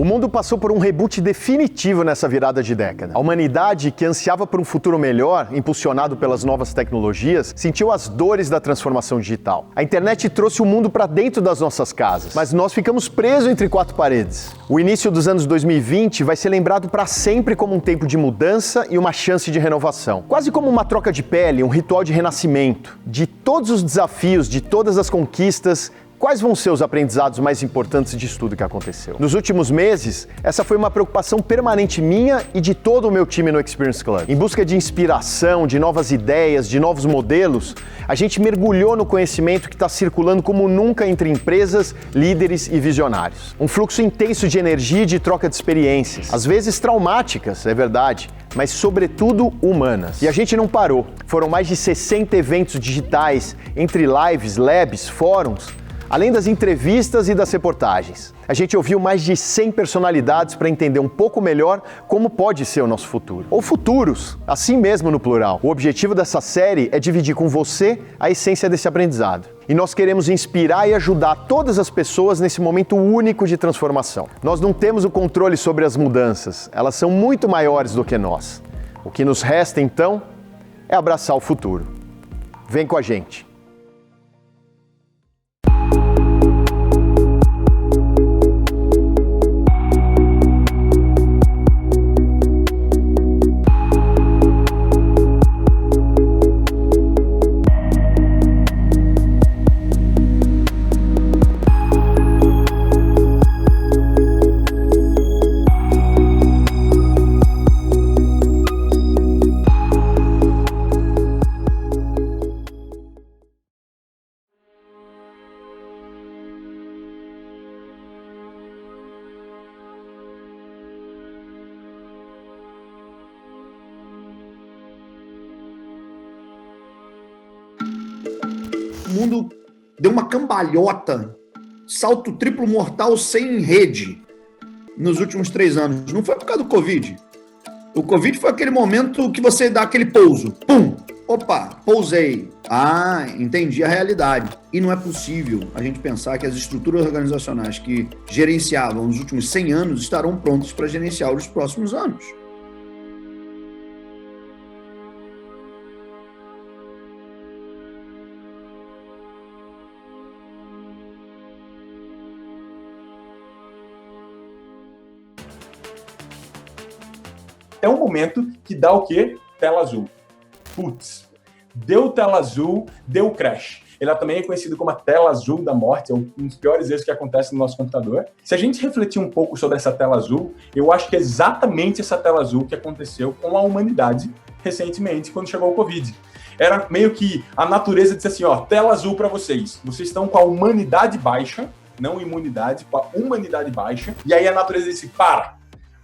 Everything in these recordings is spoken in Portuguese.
O mundo passou por um reboot definitivo nessa virada de década. A humanidade, que ansiava por um futuro melhor, impulsionado pelas novas tecnologias, sentiu as dores da transformação digital. A internet trouxe o mundo para dentro das nossas casas, mas nós ficamos presos entre quatro paredes. O início dos anos 2020 vai ser lembrado para sempre como um tempo de mudança e uma chance de renovação. Quase como uma troca de pele, um ritual de renascimento. De todos os desafios, de todas as conquistas, quais vão ser os aprendizados mais importantes disso tudo que aconteceu? Nos últimos meses, essa foi uma preocupação permanente minha e de todo o meu time no Experience Club. Em busca de inspiração, de novas ideias, de novos modelos, a gente mergulhou no conhecimento que está circulando como nunca entre empresas, líderes e visionários. Um fluxo intenso de energia e de troca de experiências, às vezes traumáticas, é verdade, mas sobretudo humanas. E a gente não parou. Foram mais de 60 eventos digitais, entre lives, labs, fóruns, além das entrevistas e das reportagens. A gente ouviu mais de 100 personalidades para entender um pouco melhor como pode ser o nosso futuro. Ou futuros, assim mesmo no plural. O objetivo dessa série é dividir com você a essência desse aprendizado. E nós queremos inspirar e ajudar todas as pessoas nesse momento único de transformação. Nós não temos o controle sobre as mudanças, elas são muito maiores do que nós. O que nos resta, então, é abraçar o futuro. Vem com a gente. O mundo deu uma cambalhota, salto triplo mortal sem rede nos últimos 3 anos. Não foi por causa do Covid. O Covid foi aquele momento que você dá aquele pouso. Pum! Opa, pousei. Ah, entendi a realidade. E não é possível a gente pensar que as estruturas organizacionais que gerenciavam os últimos 100 anos estarão prontas para gerenciar os próximos anos. É um momento que dá o quê? Tela azul. Putz, deu tela azul, deu crash. Ela também é conhecida como a tela azul da morte, é um dos piores erros que acontece no nosso computador. Se a gente refletir um pouco sobre essa tela azul, eu acho que é exatamente essa tela azul que aconteceu com a humanidade recentemente, quando chegou o Covid. Era meio que a natureza disse assim, ó, tela azul para vocês. Vocês estão com a humanidade baixa, não imunidade, com a humanidade baixa. E aí a natureza disse, para!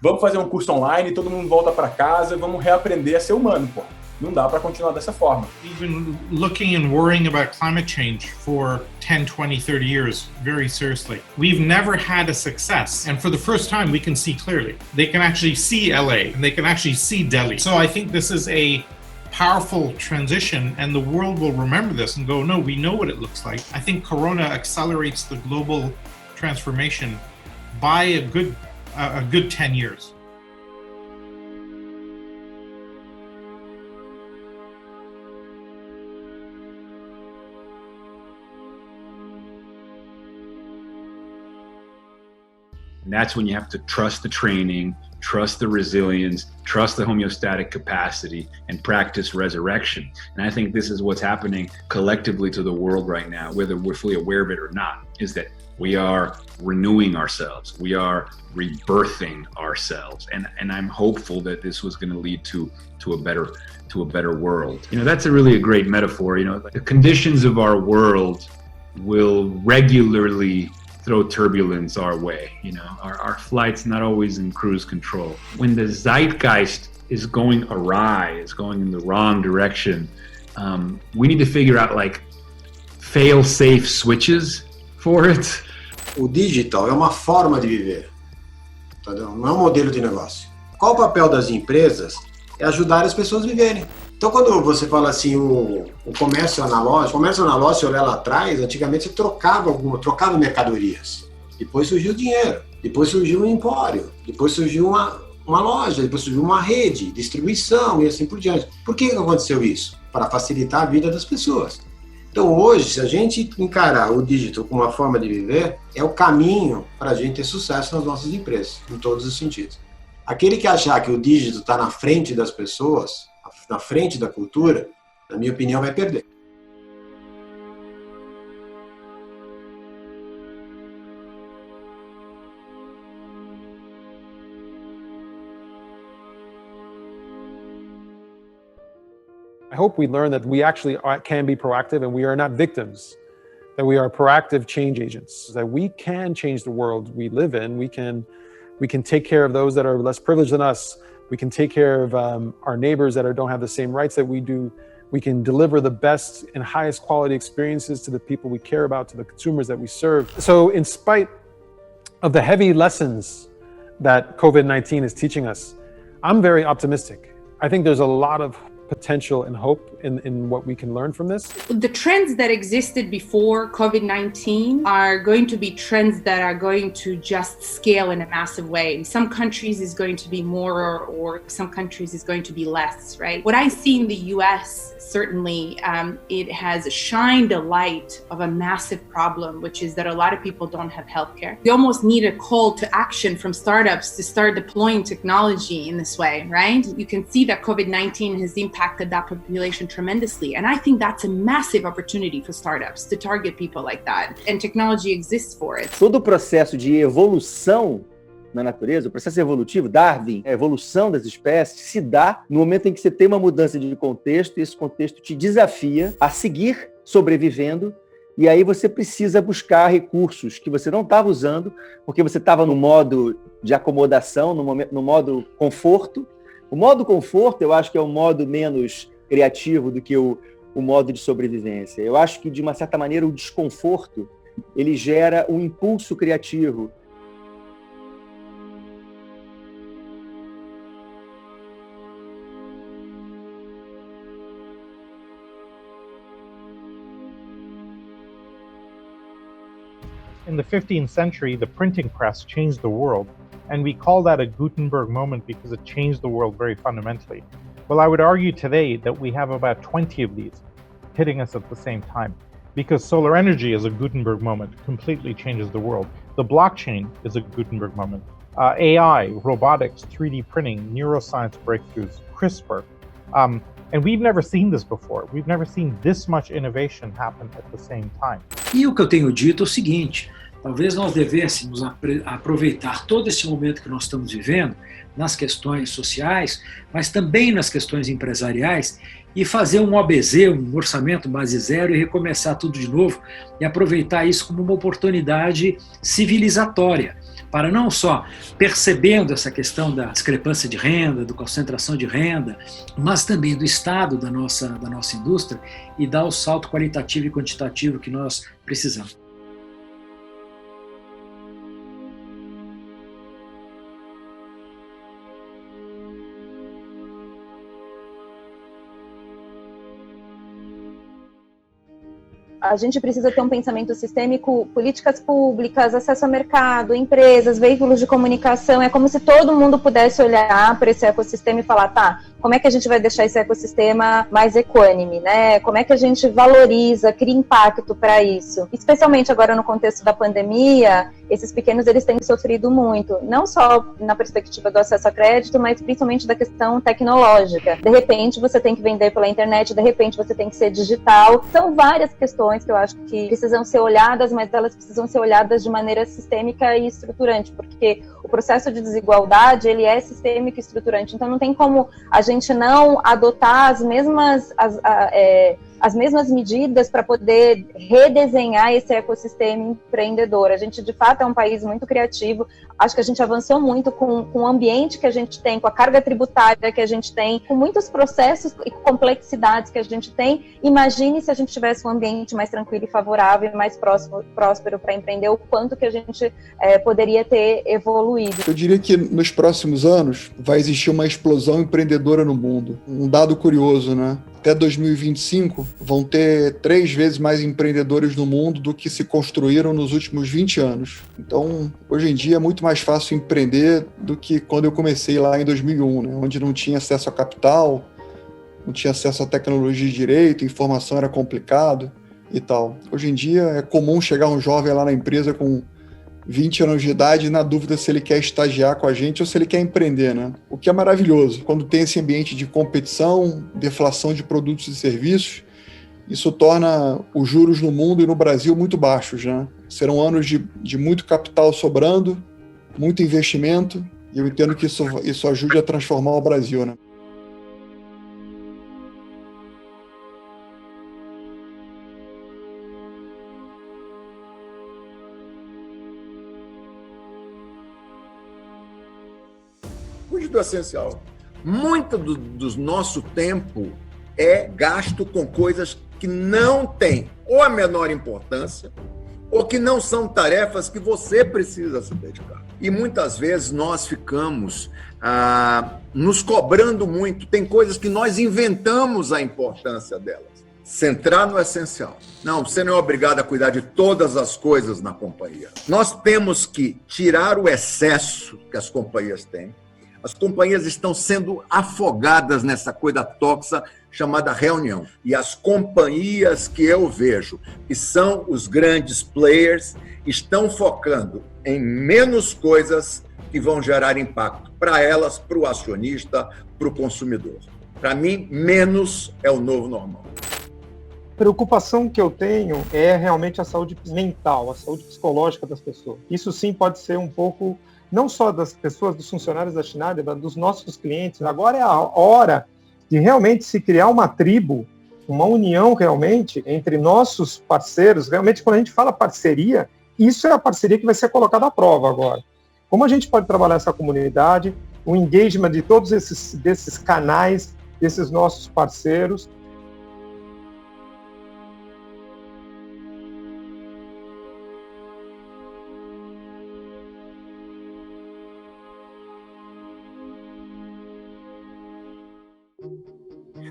Vamos fazer um curso online, todo mundo volta para casa, vamos reaprender a ser humano, pô. Não dá para continuar dessa forma. We've been looking and worrying about climate change for 10, 20, 30 years very seriously. We've never had a success. And for the first time, we can see clearly. They can actually see LA and they can actually see Delhi. So I think this is a powerful transition and the world will remember this and go, no, we know what it looks like. I think Corona accelerates the global transformation by a good 10 years. And that's when you have to trust the training, trust the resilience, trust the homeostatic capacity, and practice resurrection. And I think this is what's happening collectively to the world right now, whether we're fully aware of it or not, is that we are renewing ourselves. We are rebirthing ourselves. And I'm hopeful that this was going to lead to a better world. You know, that's really a great metaphor. You know, the conditions of our world will regularly throw turbulence our way. You know, our flight's not always in cruise control. When the zeitgeist is going awry, is going in the wrong direction, we need to figure out like fail-safe switches for it. O digital é uma forma de viver, entendeu? Não é um modelo de negócio. Qual o papel das empresas? É ajudar as pessoas a viverem. Então, quando você fala assim, o comércio analógico, se olhar lá atrás, antigamente você trocava mercadorias. Depois surgiu o dinheiro. depois surgiu um empório, depois surgiu uma loja, depois surgiu uma rede, distribuição e assim por diante. Por que aconteceu isso? Para facilitar a vida das pessoas. Então hoje, se a gente encarar o digital como uma forma de viver, é o caminho para a gente ter sucesso nas nossas empresas, em todos os sentidos. Aquele que achar que o digital está na frente das pessoas, na frente da cultura, na minha opinião, vai perder. I hope we learn that we actually can be proactive and we are not victims, that we are proactive change agents, that we can change the world we live in. We can take care of those that are less privileged than us. We can take care of our neighbors that don't have the same rights that we do. We can deliver the best and highest quality experiences to the people we care about, to the consumers that we serve. So in spite of the heavy lessons that COVID-19 is teaching us, I'm very optimistic. I think there's a lot of potential and hope in what we can learn from this. The trends that existed before COVID-19 are going to be trends that are going to just scale in a massive way. In some countries is going to be more or some countries is going to be less, right? What I see in the US, certainly, it has shined a light of a massive problem, which is that a lot of people don't have healthcare. We almost need a call to action from startups to start deploying technology in this way, right? You can see that COVID-19 has impacted that population tremendously. And I think that's a massive opportunity for startups to target people like that. And technology exists for it. Todo o processo de evolução na natureza, o processo evolutivo, Darwin, a evolução das espécies, se dá no momento em que você tem uma mudança de contexto e esse contexto te desafia a seguir sobrevivendo, e aí você precisa buscar recursos que você não estava usando, porque você estava no modo de acomodação, no modo conforto. O modo conforto, eu acho que é o modo menos criativo do que o modo de sobrevivência. Eu acho que, de uma certa maneira, o desconforto, ele gera um impulso criativo. In the 15th century, the printing press changed the world, and we call that a Gutenberg moment because it changed the world very fundamentally. Well, I would argue today that we have about 20 of these hitting us at the same time, because solar energy is a Gutenberg moment, completely changes the world. The blockchain is a Gutenberg moment. AI, robotics, 3D printing, neuroscience breakthroughs, CRISPR. And we've never seen this before. We've never seen this much innovation happen at the same time. E o que eu tenho dito é o seguinte: talvez nós devêssemos aproveitar todo esse momento que nós estamos vivendo nas questões sociais, mas também nas questões empresariais, e fazer um OBZ, um orçamento base zero, e recomeçar tudo de novo, e aproveitar isso como uma oportunidade civilizatória, para não só percebendo essa questão da discrepância de renda, da concentração de renda, mas também do estado da nossa indústria, e dar o salto qualitativo e quantitativo que nós precisamos. A gente precisa ter um pensamento sistêmico, políticas públicas, acesso ao mercado, empresas, veículos de comunicação. É como se todo mundo pudesse olhar para esse ecossistema e falar, tá, como é que a gente vai deixar esse ecossistema mais equânime, né? Como é que a gente valoriza, cria impacto para isso? Especialmente agora no contexto da pandemia, esses pequenos eles têm sofrido muito, não só na perspectiva do acesso a crédito, mas principalmente da questão tecnológica. De repente você tem que vender pela internet, de repente você tem que ser digital. São várias questões que eu acho que precisam ser olhadas, mas elas precisam ser olhadas de maneira sistêmica e estruturante, porque o processo de desigualdade, ele é sistêmico e estruturante, então não tem como a gente não adotar as mesmas medidas para poder redesenhar esse ecossistema empreendedor. A gente, de fato, é um país muito criativo. Acho que a gente avançou muito com o ambiente que a gente tem, com a carga tributária que a gente tem, com muitos processos e complexidades que a gente tem. Imagine se a gente tivesse um ambiente mais tranquilo e favorável e mais próspero para empreender, o quanto que a gente poderia ter evoluído. Eu diria que nos próximos anos vai existir uma explosão empreendedora no mundo. Um dado curioso, né? Até 2025, vão ter 3 vezes mais empreendedores no mundo do que se construíram nos últimos 20 anos. Então, hoje em dia é muito mais fácil empreender do que quando eu comecei lá em 2001, né, onde não tinha acesso a capital, não tinha acesso à tecnologia de direito, informação era complicado e tal. Hoje em dia é comum chegar um jovem lá na empresa com 20 anos de idade na dúvida se ele quer estagiar com a gente ou se ele quer empreender, né? O que é maravilhoso. Quando tem esse ambiente de competição, deflação de produtos e serviços, isso torna os juros no mundo e no Brasil muito baixos, né? Serão anos de muito capital sobrando, muito investimento, e eu entendo que isso ajude a transformar o Brasil, né? Cuide do essencial. Muito do nosso tempo é gasto com coisas que não têm ou a menor importância ou que não são tarefas que você precisa se dedicar. E muitas vezes nós ficamos nos cobrando muito. Tem coisas que nós inventamos a importância delas. Centrar no essencial. Não, você não é obrigado a cuidar de todas as coisas na companhia. Nós temos que tirar o excesso que as companhias têm. As companhias estão sendo afogadas nessa coisa tóxica chamada reunião. E as companhias que eu vejo, que são os grandes players, estão focando em menos coisas que vão gerar impacto para elas, para o acionista, para o consumidor. Para mim, menos é o novo normal. A preocupação que eu tenho é realmente a saúde mental, a saúde psicológica das pessoas. Isso sim pode ser um pouco, não só das pessoas, dos funcionários da Schneider, mas dos nossos clientes. Agora é a hora de realmente se criar uma tribo, uma união realmente entre nossos parceiros. Realmente, quando a gente fala parceria, isso é a parceria que vai ser colocada à prova agora. Como a gente pode trabalhar essa comunidade, o engagement de todos desses canais, desses nossos parceiros.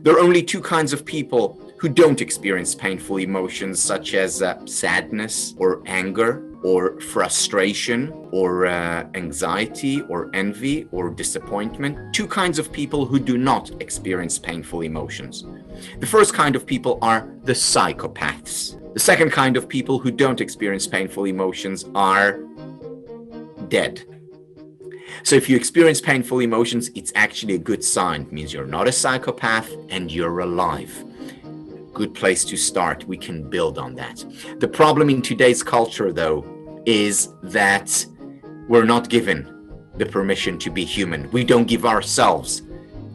There are only two kinds of people who don't experience painful emotions such as sadness or anger or frustration or anxiety or envy or disappointment. Two kinds of people who do not experience painful emotions. The first kind of people are the psychopaths. The second kind of people who don't experience painful emotions are dead. So if you experience painful emotions, it's actually a good sign. It means you're not a psychopath and you're alive. Good place to start. We can build on that. The problem in today's culture, though, is that we're not given the permission to be human. We don't give ourselves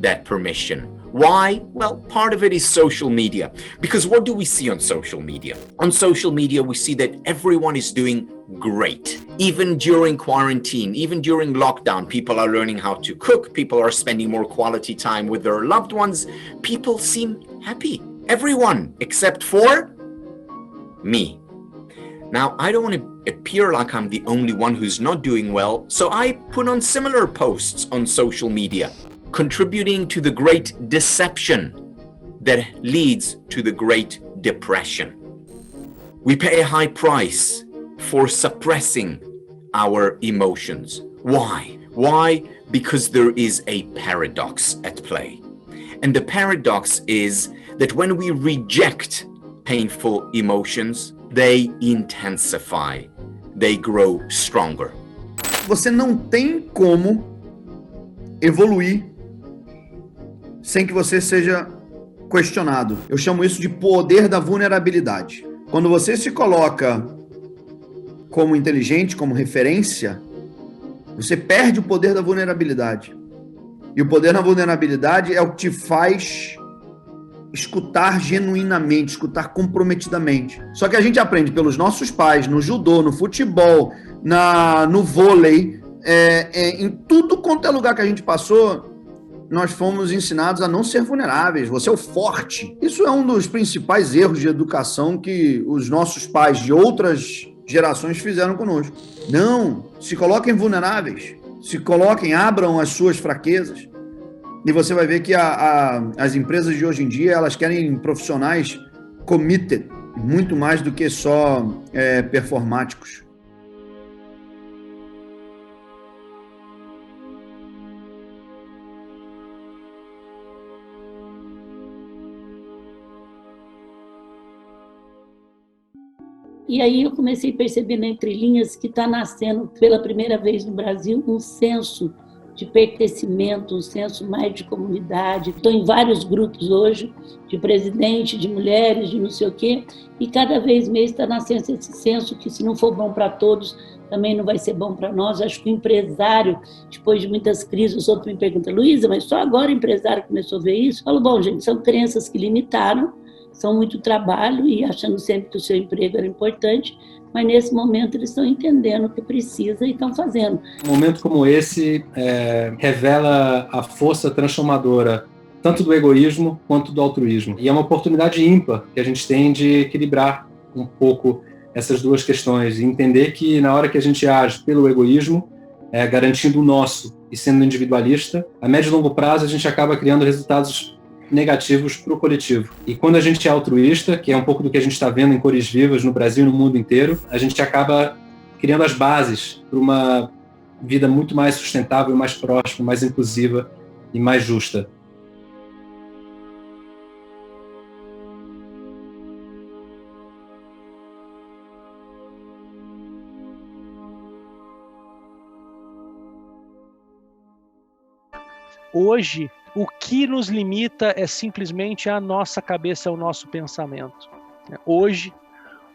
that permission. Why? Well, part of it is social media. Because what do we see on social media? On social media, we see that everyone is doing great. Even during quarantine, even during lockdown, people are learning how to cook. People are spending more quality time with their loved ones. People seem happy. Everyone, except for me. Now, I don't want to appear like I'm the only one who's not doing well, so I put on similar posts on social media, contributing to the great deception that leads to the great depression. We pay a high price for suppressing our emotions. Why? Why? Because there is a paradox at play. And the paradox is that when we reject painful emotions, they intensify, they grow stronger. Você não tem como evoluir sem que você seja questionado. Eu chamo isso de poder da vulnerabilidade. Quando você se coloca como inteligente, como referência, você perde o poder da vulnerabilidade. E o poder da vulnerabilidade é o que te faz escutar genuinamente, escutar comprometidamente. Só que a gente aprende pelos nossos pais, no judô, no futebol, no vôlei, em tudo quanto é lugar que a gente passou, nós fomos ensinados a não ser vulneráveis. Você é o forte. Isso é um dos principais erros de educação que os nossos pais de outras gerações fizeram conosco. Não, se coloquem vulneráveis, se coloquem, abram as suas fraquezas. E você vai ver que as empresas de hoje em dia, elas querem profissionais committed, muito mais do que só performáticos. E aí eu comecei a perceber entre linhas que está nascendo pela primeira vez no Brasil um senso de pertencimento, um senso mais de comunidade. Estou em vários grupos hoje, de presidente, de mulheres, de não sei o quê, e cada vez mais está nascendo esse senso que se não for bom para todos, também não vai ser bom para nós. Acho que o empresário, depois de muitas crises, os outros me perguntam, Luísa, mas só agora o empresário começou a ver isso? Eu falo, bom, gente, são crenças que limitaram, são muito trabalho e achando sempre que o seu emprego era importante, mas nesse momento eles estão entendendo o que precisa e estão fazendo. Um momento como esse revela a força transformadora tanto do egoísmo quanto do altruísmo. E é uma oportunidade ímpar que a gente tem de equilibrar um pouco essas duas questões e entender que na hora que a gente age pelo egoísmo, garantindo o nosso e sendo individualista, a médio e longo prazo a gente acaba criando resultados negativos para o coletivo. E quando a gente é altruísta, que é um pouco do que a gente está vendo em Cores Vivas no Brasil e no mundo inteiro, a gente acaba criando as bases para uma vida muito mais sustentável, mais próxima, mais inclusiva e mais justa. Hoje, o que nos limita é simplesmente a nossa cabeça, o nosso pensamento. Hoje,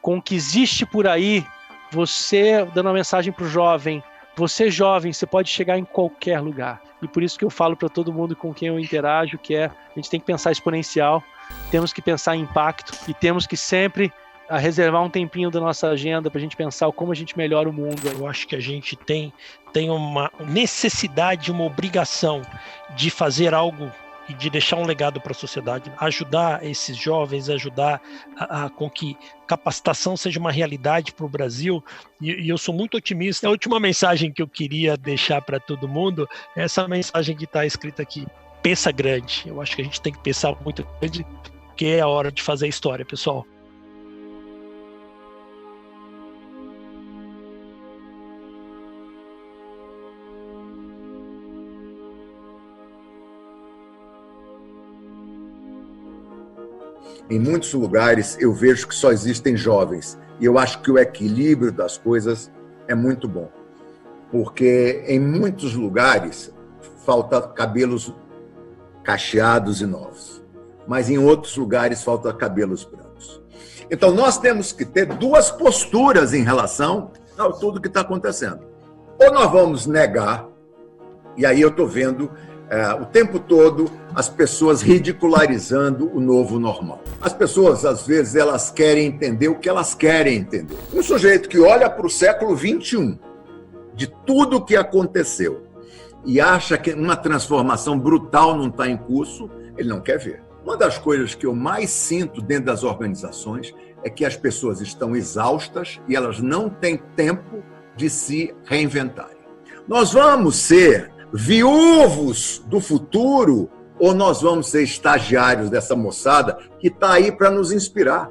com o que existe por aí, você, dando uma mensagem para o jovem, você jovem, você pode chegar em qualquer lugar. E por isso que eu falo para todo mundo com quem eu interajo, que a gente tem que pensar exponencial, temos que pensar em impacto e temos que sempre reservar um tempinho da nossa agenda para a gente pensar como a gente melhora o mundo. Eu acho que a gente tem uma necessidade, uma obrigação de fazer algo e de deixar um legado para a sociedade, ajudar esses jovens, ajudar com que capacitação seja uma realidade para o Brasil, e eu sou muito otimista. A última mensagem que eu queria deixar para todo mundo é essa mensagem que está escrita aqui: pensa grande. Eu acho que a gente tem que pensar muito grande, porque é a hora de fazer história, pessoal. Em muitos lugares eu vejo que só existem jovens. E eu acho que o equilíbrio das coisas é muito bom. Porque em muitos lugares falta cabelos cacheados e novos. Mas em outros lugares falta cabelos brancos. Então nós temos que ter duas posturas em relação a tudo que está acontecendo. Ou nós vamos negar, e aí eu estou vendo o tempo todo as pessoas ridicularizando o novo normal. As pessoas, às vezes, elas querem entender o que elas querem entender. Um sujeito que olha para o século XXI, de tudo o que aconteceu, e acha que uma transformação brutal não está em curso, ele não quer ver. Uma das coisas que eu mais sinto dentro das organizações é que as pessoas estão exaustas e elas não têm tempo de se reinventarem. Nós vamos ser viúvos do futuro ou nós vamos ser estagiários dessa moçada que está aí para nos inspirar?